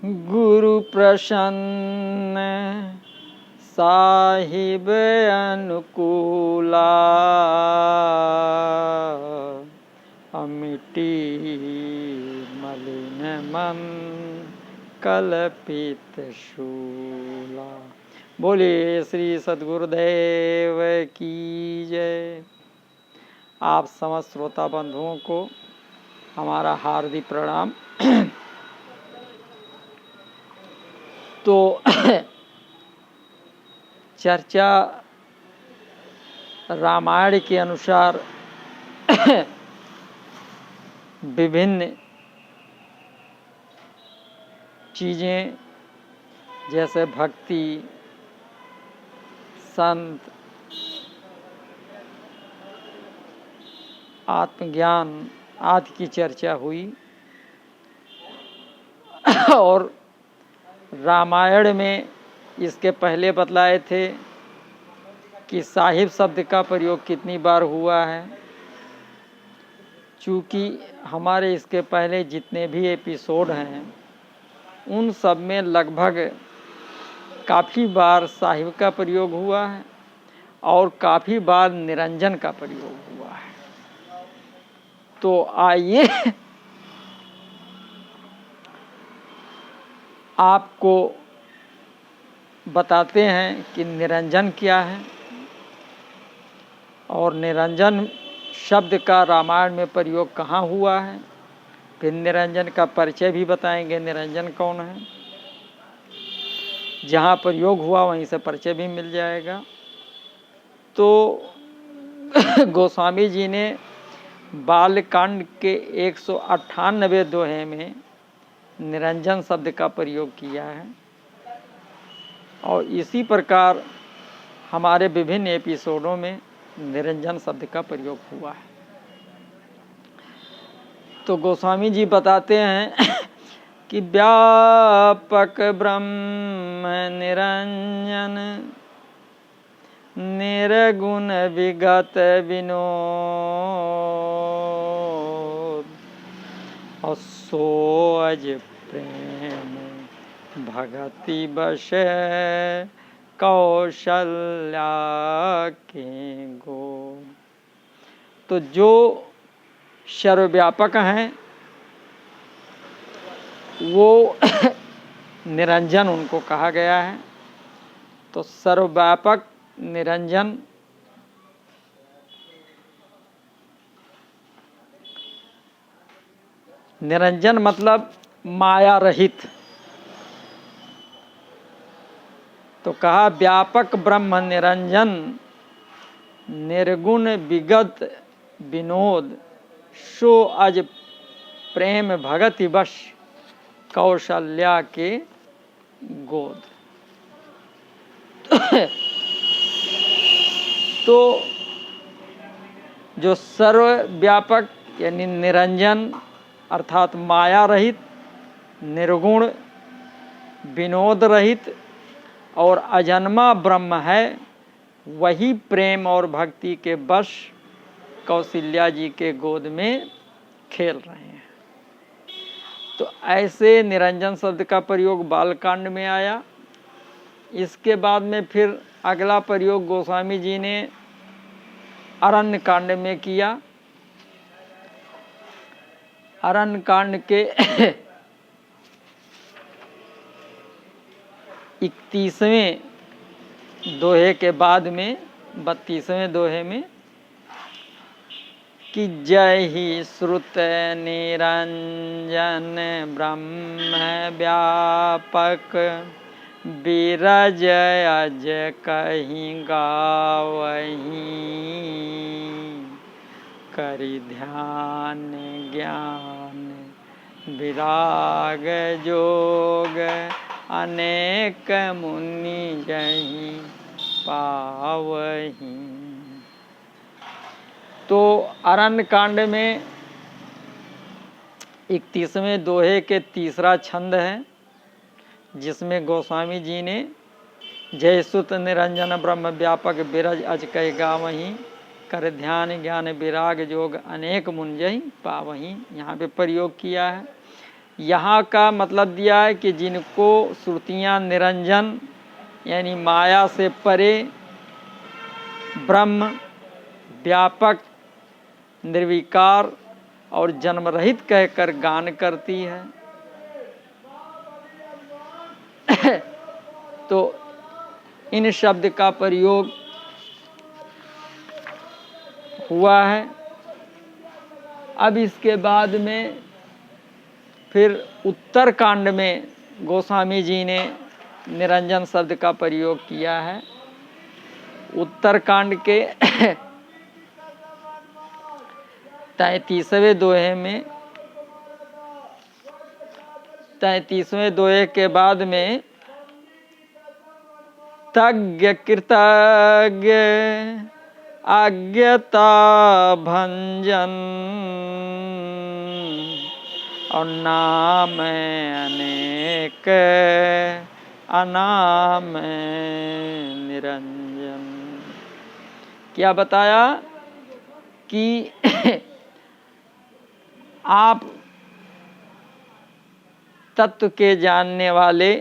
गुरु प्रसन्न साहिब अनुकूला, अमिटी मलिन मन कल्पित शूला। बोलिए श्री सद्गुरुदेव की जय। आप समस्त श्रोता बंधुओं को हमारा हार्दिक प्रणाम। तो चर्चा रामायण के अनुसार विभिन्न चीज़ें जैसे भक्ति, संत, आत्मज्ञान आदि की चर्चा हुई। और रामायण में इसके पहले बतलाए थे कि साहिब शब्द का प्रयोग कितनी बार हुआ है। चूँकि हमारे इसके पहले जितने भी एपिसोड हैं उन सब में लगभग काफ़ी बार साहिब का प्रयोग हुआ है और काफ़ी बार निरंजन का प्रयोग हुआ है। तो आइए आपको बताते हैं कि निरंजन क्या है और निरंजन शब्द का रामायण में प्रयोग कहाँ हुआ है। फिर निरंजन का परिचय भी बताएंगे, निरंजन कौन है। जहाँ प्रयोग हुआ वहीं से परिचय भी मिल जाएगा। तो गोस्वामी जी ने बालकांड के 198 दोहे में निरंजन शब्द का प्रयोग किया है और इसी प्रकार हमारे विभिन्न एपिसोडों में निरंजन शब्द का प्रयोग हुआ है। तो गोस्वामी जी बताते हैं कि व्यापक ब्रह्म निरंजन निर्गुण विगत विनोद, सो अज प्रेम भगति बश कौशल्या के गो। तो जो सर्वव्यापक हैं वो निरंजन उनको कहा गया है। तो सर्वव्यापक निरंजन निरंजन मतलब माया रहित। तो कहा व्यापक ब्रह्म निरंजन निर्गुण विगत विनोद, सो अज प्रेम भगति वश कौशल्या के गोद। तो जो सर्वव्यापक यानी निरंजन अर्थात माया रहित, निर्गुण, विनोद रहित और अजन्मा ब्रह्म है, वही प्रेम और भक्ति के वश कौशल्या जी के गोद में खेल रहे हैं। तो ऐसे निरंजन शब्द का प्रयोग बालकांड में आया। इसके बाद में फिर अगला प्रयोग गोस्वामी जी ने अरण्य कांड में किया। अरण्य कांड के 31वें दोहे के बाद में 32वें दोहे में कि जय ही श्रुत निरंजन ब्रह्म व्यापक, बिरज अज कहीं गावहीं, करि ध्यान ज्ञान विराग जोग, अनेक मुनि जहीं पावहीं। तो अरण्य कांड में 31वें दोहे के तीसरा छंद है, जिसमें गोस्वामी जी ने जय सुत निरंजन ब्रह्म व्यापक, बिरज अज कहि गावहीं, कर ध्यान ज्ञान विराग जोग, अनेक मुनि जहीं पावहीं यहाँ पे प्रयोग किया है। यहाँ का मतलब दिया है कि जिनको श्रुतियाँ निरंजन यानी माया से परे, ब्रह्म, व्यापक, निर्विकार और जन्म रहित कहकर गान करती है, तो इन शब्द का प्रयोग हुआ है। अब इसके बाद में फिर उत्तर कांड में गोस्वामी जी ने निरंजन शब्द का प्रयोग किया है। उत्तर कांड के 33वें दोहे में, 33वें दोहे के बाद में तज्ञ कृतज्ञ आज्ञता भंजन और नाम अनेक अनाम निरंजन। क्या बताया कि आप तत्व के जानने वाले,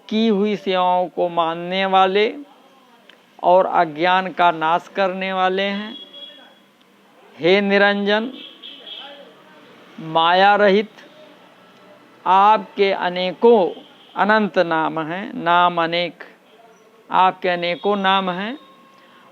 की हुई सेवाओं को मानने वाले और अज्ञान का नाश करने वाले हैं। हे निरंजन, माया रहित आपके अनेकों अनंत नाम हैं, नाम अनेक, आपके अनेकों नाम हैं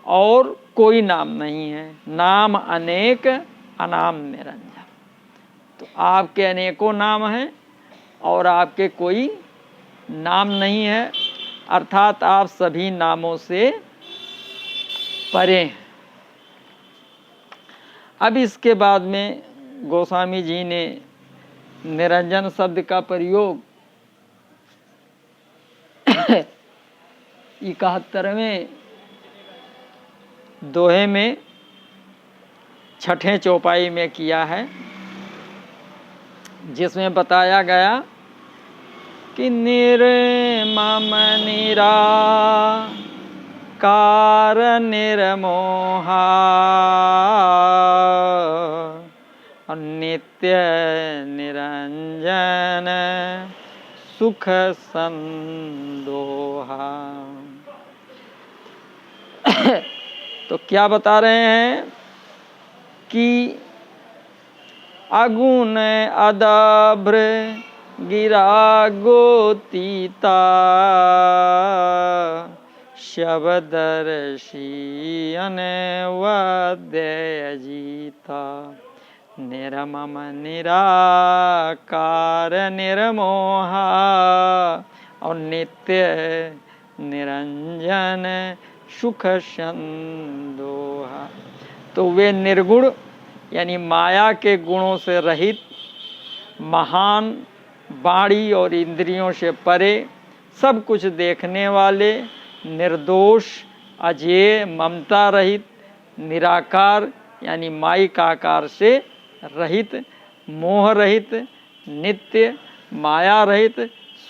और कोई नाम नहीं है। नाम अनेक अनाम निरंजन, तो आपके अनेकों नाम हैं और आपके कोई नाम नहीं है, अर्थात आप सभी नामों से परे हैं। अब इसके बाद में गोस्वामी जी ने निरंजन शब्द का प्रयोग 71वें दोहे में छठे चौपाई में किया है, जिसमें बताया गया कि निर्मम निराकार निर्मोहा और नित्य निरंजन सुख संदोहा। तो क्या बता रहे हैं कि अगुण अदाभ्र गिरा गोतीता शबदर्शी अनवद्य जीता। निरमम निराकार निर्मोहा और नित्य निरंजन सुख संदोहा। तो वे निर्गुण यानी माया के गुणों से रहित, महान, वाणी और इंद्रियों से परे, सब कुछ देखने वाले, निर्दोष, अजेय, ममता रहित, निराकार यानी माइक आकार से रहित, मोह रहित, नित्य, माया रहित,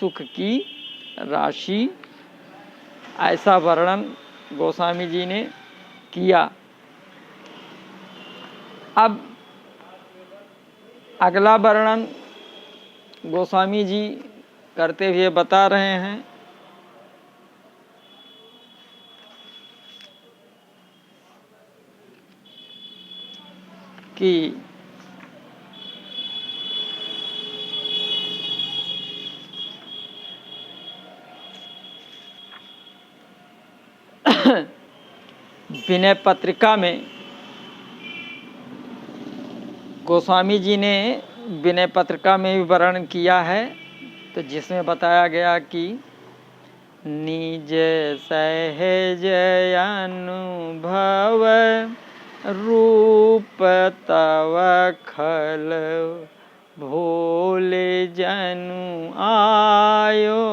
सुख की राशि, ऐसा वर्णन गोस्वामी जी ने किया। अब अगला वर्णन गोस्वामी जी करते हुए बता रहे हैं कि विनय पत्रिका में गोस्वामी जी ने विनय पत्रिका में भी वर्णन किया है, तो जिसमें बताया गया कि निज सहज अनुभव रूप तव खल भोले जनु आयो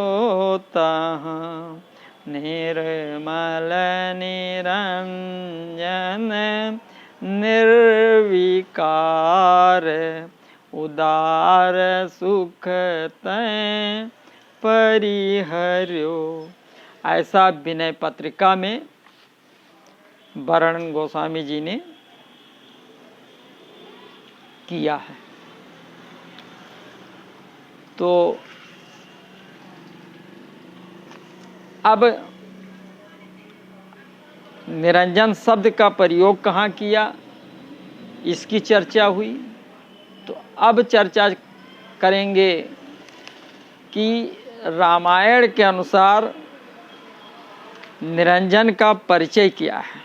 तहाँ निर्मल निरंजन निर्विकार उदार सुख तैं परिहर्यो। ऐसा विनय पत्रिका में वर्णन गोस्वामी जी ने किया है। तो अब निरंजन शब्द का प्रयोग कहाँ किया, इसकी चर्चा हुई। तो अब चर्चा करेंगे कि रामायण के अनुसार निरंजन का परिचय क्या है।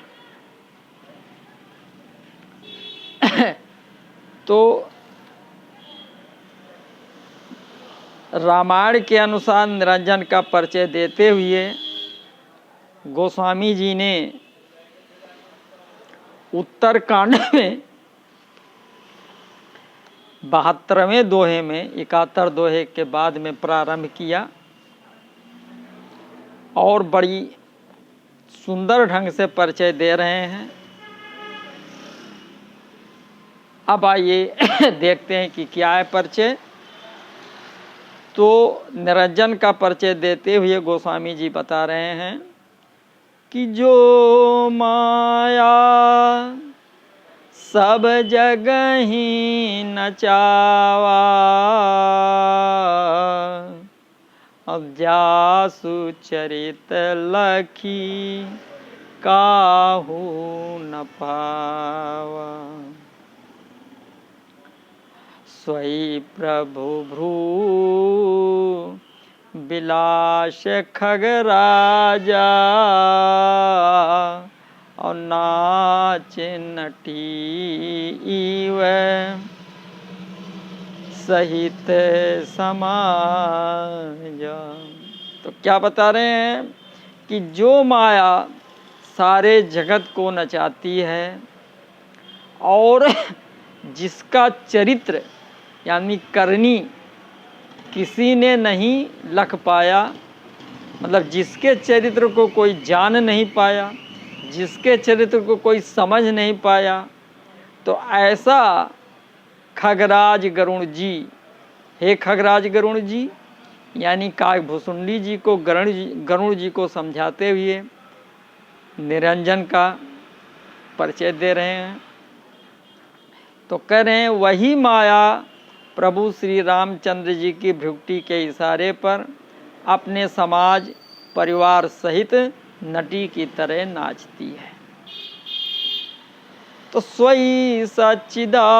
तो रामायण के अनुसार निरंजन का परिचय देते हुए गोस्वामी जी ने उत्तर कांड में 72वें दोहे में 71 दोहे के बाद में प्रारंभ किया और बड़ी सुंदर ढंग से परिचय दे रहे हैं। अब आइए देखते हैं कि क्या है परिचय। तो निरंजन का परिचय देते हुए गोस्वामी जी बता रहे हैं कि जो माया सब जगह ही नचावा, अब जासु चरित लखी काहू न पावा। स्वई प्रभु भ्रू बिलास खगराजा, और नाच नटी इव सहित समाज। तो क्या बता रहे हैं कि जो माया सारे जगत को नचाती है और जिसका चरित्र यानी करनी किसी ने नहीं लख पाया, मतलब जिसके चरित्र को कोई जान नहीं पाया, जिसके चरित्र को कोई समझ नहीं पाया, तो ऐसा खगराज गरुण जी, हे खगराज गरुण जी यानी काकभूषुंडी जी को गरुण जी को समझाते हुए निरंजन का परिचय दे रहे हैं। तो कह रहे हैं वही माया प्रभु श्री रामचंद्र जी की भ्रुकुटी के इशारे पर अपने समाज परिवार सहित नटी की तरह नाचती है। तो स्वई सच्चिदा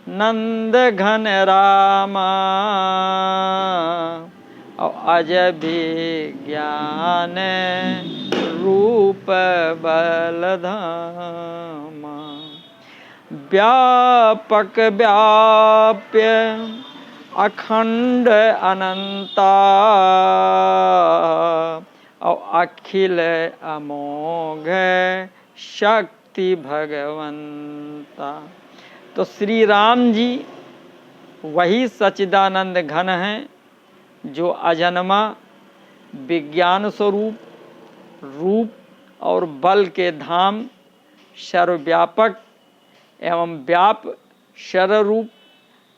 नंद घन रामा, और अज विज्ञान रूप बलधामा। व्यापक व्याप्य अखंड अनंता, और अखिल अमोघ शक्ति भगवंता। तो श्री राम जी वही सच्चिदानंद घन हैं जो अजन्मा विज्ञान स्वरूप रूप और बल के धाम, सर्वव्यापक एवं व्याप सर्वरूप,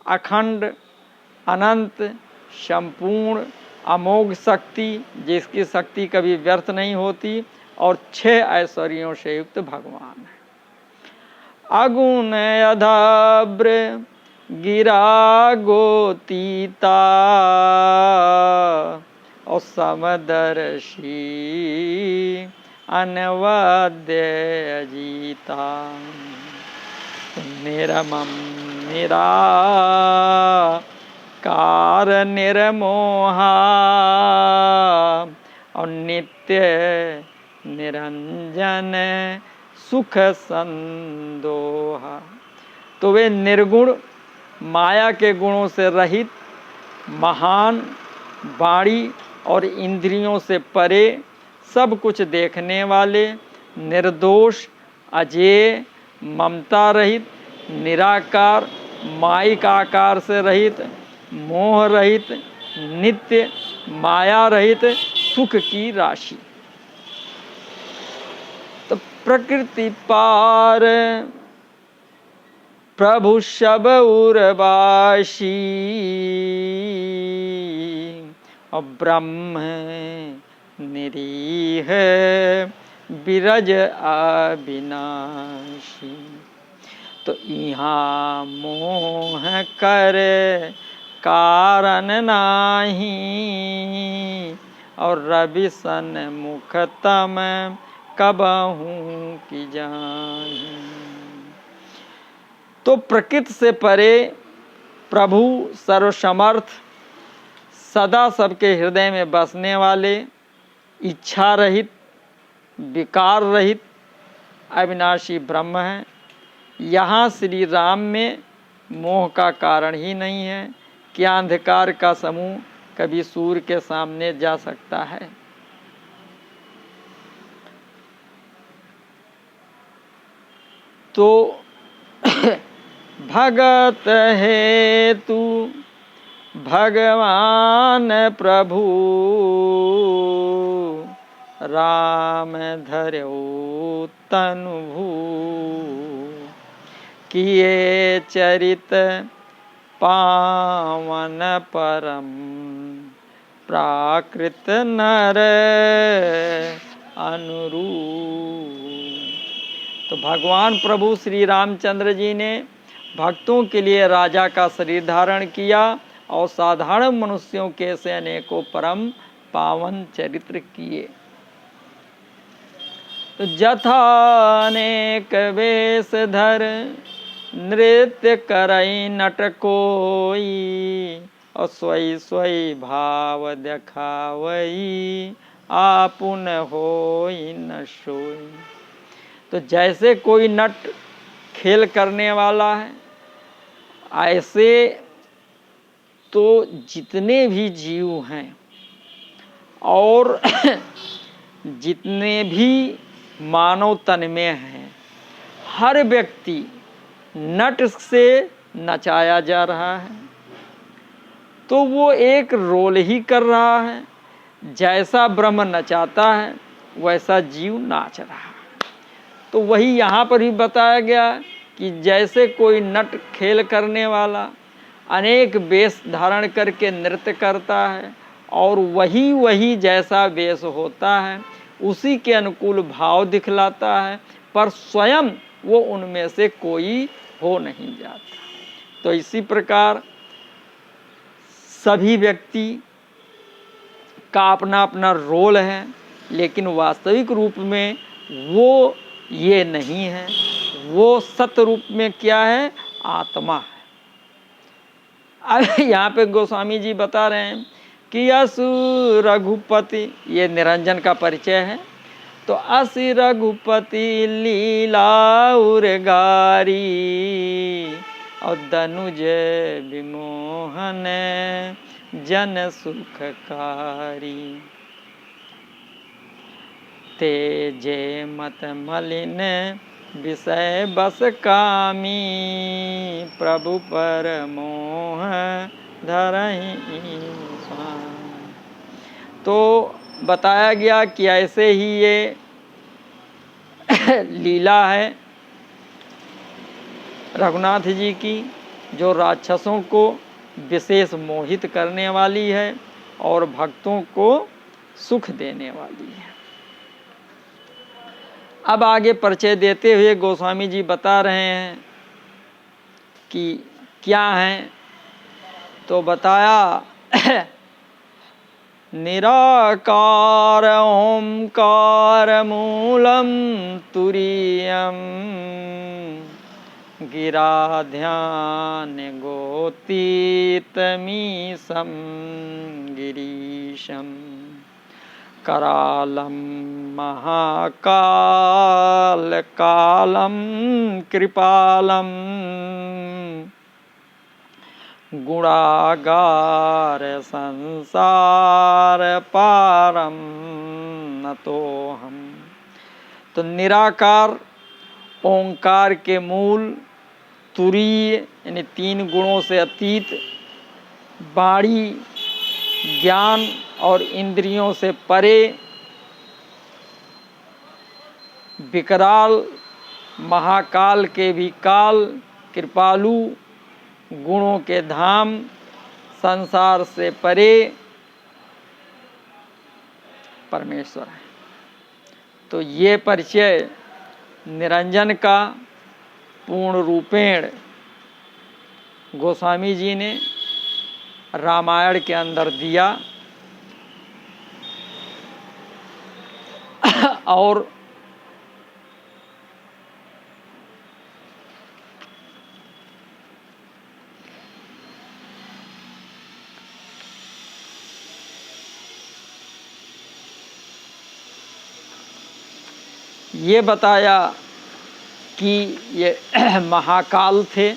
अखंड अनंत संपूर्ण अमोघ शक्ति जिसकी शक्ति कभी व्यर्थ नहीं होती, और 6 ऐश्वर्यों से युक्त भगवान है। अगुण अधाब्र गिरा गोतीता, और समदर्शी अनवद्य अजीता। निरमम निराकार निर्मोहा, और नित्य निरंजन सुख संदोहा। तो वे निर्गुण माया के गुणों से रहित, महान, वाणी और इंद्रियों से परे, सब कुछ देखने वाले, निर्दोष, अजेय, ममता रहित, निराकार, माइक आकार से रहित, मोह रहित, नित्य, माया रहित, सुख की राशि। तो प्रकृति पार प्रभु सब उर्वासी, और ब्रह्म निरीह बिरज अविनाशी। तो यहाँ मोह कर कारण नाही, और रवि सन मुख तम कबहूँ की जाही। तो प्रकृति से परे प्रभु सर्वसमर्थ, सदा सबके हृदय में बसने वाले, इच्छा रहित, विकार रहित, अविनाशी ब्रह्म है। यहाँ श्री राम में मोह का कारण ही नहीं है। क्या अंधकार का समूह कभी सूर्य के सामने जा सकता है? तो भगत हेतु भगवान प्रभु, राम धर्यो तनु भू, किए चरित पावन परम, प्राकृत नर अनुरूप। तो भगवान प्रभु श्री रामचंद्र जी ने भक्तों के लिए राजा का शरीर धारण किया और साधारण मनुष्यों के से अनेकों परम पावन चरित्र किए। तो जथा अनेक वेश धर, नृत्य करई नट कोई, और सोई सोई भाव दिखावई, आपुन होई न सोई। तो जैसे कोई नट खेल करने वाला है, ऐसे तो जितने भी जीव हैं और जितने भी मानव तन में हैं, हर व्यक्ति नट से नचाया जा रहा है। तो वो एक रोल ही कर रहा है। जैसा ब्रह्म नचाता है वैसा जीव नाच रहा है। तो वही यहाँ पर भी बताया गया कि जैसे कोई नट खेल करने वाला अनेक वेश धारण करके नृत्य करता है, और वही जैसा वेश होता है उसी के अनुकूल भाव दिखलाता है, पर स्वयं वो उनमें से कोई हो नहीं जाता। तो इसी प्रकार सभी व्यक्ति का अपना अपना रोल है, लेकिन वास्तविक रूप में वो ये नहीं है। वो सत्य रूप में क्या है? आत्मा है। अब यहाँ पे गोस्वामी जी बता रहे हैं कि असु रघुपति, ये निरंजन का परिचय है। तो असि रघुपति लीला उरगारी, और दनुज विमोहन जन सुखकारी, तेजे मत मलिन विषय बस कामी, प्रभु पर मोह धरहि स्वामी। तो बताया गया कि ऐसे ही ये लीला है रघुनाथ जी की, जो राक्षसों को विशेष मोहित करने वाली है और भक्तों को सुख देने वाली है। अब आगे परिचय देते हुए गोस्वामी जी बता रहे हैं कि क्या है। तो बताया निराकार ओंकार मूलम तुरीयम, गिरा ध्यान गोतीतमीशं गिरीशम, करालम महाकाल कालम कृपालम, गुणागार संसार पारम नतोहम। तो निराकार ओंकार के मूल, तुरीय यानी तीन गुणों से अतीत, वाणी ज्ञान और इंद्रियों से परे, विकराल महाकाल के भी काल, कृपालु गुणों के धाम, संसार से परे परमेश्वर है। तो ये परिचय निरंजन का पूर्ण रूपेण गोस्वामी जी ने रामायण के अंदर दिया और ये बताया कि ये महाकाल थे,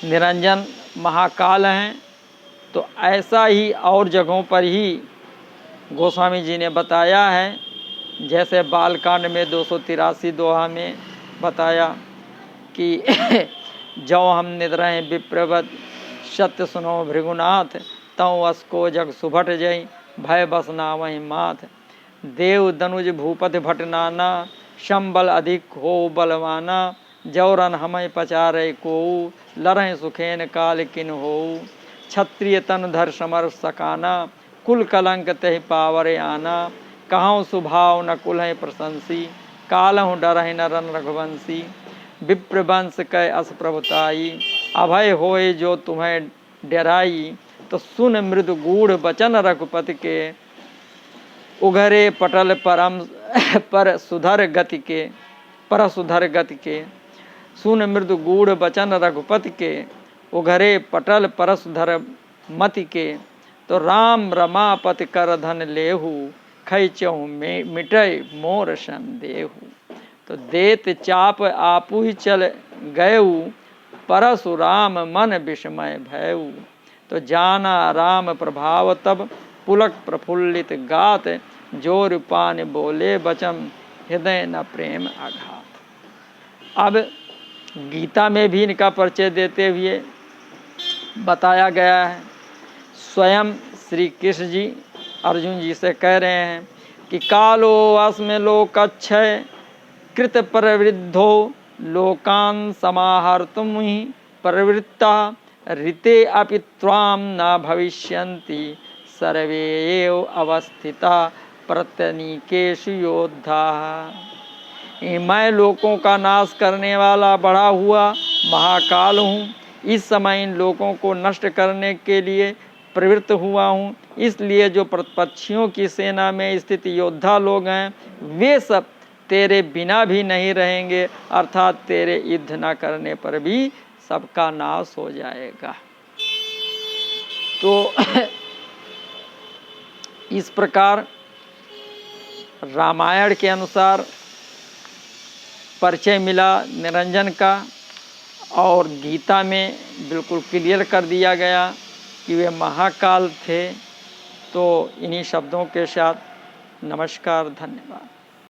निरंजन महाकाल हैं। तो ऐसा ही और जगहों पर ही गोस्वामी जी ने बताया है, जैसे बालकांड में 283 दोहा में बताया कि जो हम निद्रय विप्रवत सत्य सुनो भृगुनाथ, तौ असको जग सुभट जय भय बसना वही माथ। देव दनुज भूपति भटनाना, शंबल अधिक हो बलवाना, जौरन हमें पचारे को लरह सुखेन काल किन हो। क्षत्रिय तन धर समर सकाना, कुल कलंक तह पावरे आना। कहाँ सुभाव न कुल है प्रशंसी, कालहु डरहि न रन रघुवंशी। विप्रवंश कै अस प्रभुताई, अभय होए जो तुम्हें डराई। तो सुन मृदु गूढ़ बचन रघुपति के, उघरे पटल परम पर सुधर गति के। सुन मृदु गूढ़ बचन रघुपति के, उघरे पटल पर सुधर मति के। तो राम रमापति कर धन लेहु, खैचहु मिटय मोर संदेहु। तो देत चाप आपु ही चल गयऊ, परशुराम मन विस्मय भयऊ। तो जाना राम प्रभाव तब, पुलक प्रफुल्लित गात। जोर पान बोले बचन, हृदय न प्रेम आघात। अब गीता में भी इनका परिचय देते हुए बताया गया है। स्वयं श्री कृष्ण जी अर्जुन जी से कह रहे हैं कि कालो अस्मे लोकक्षय कृत प्रवृद्धो, लोकान समाहर्तुम ही प्रवृत्ता। ऋते अपि त्वाम न भविष्यन्ति, सर्वे एव अवस्थिता प्रत्यनीकेषु योद्धा। मैं लोकों का नाश करने वाला बढ़ा हुआ महाकाल हूँ। इस समय इन लोगों को नष्ट करने के लिए प्रवृत्त हुआ हूँ। इसलिए जो प्रतिपक्षियों की सेना में स्थित योद्धा लोग हैं, वे सब तेरे बिना भी नहीं रहेंगे, अर्थात तेरे युद्ध न करने पर भी सबका नाश हो जाएगा। तो इस प्रकार रामायण के अनुसार परिचय मिला निरंजन का, और गीता में बिल्कुल क्लियर कर दिया गया कि वे महाकाल थे। तो इन्हीं शब्दों के साथ नमस्कार, धन्यवाद।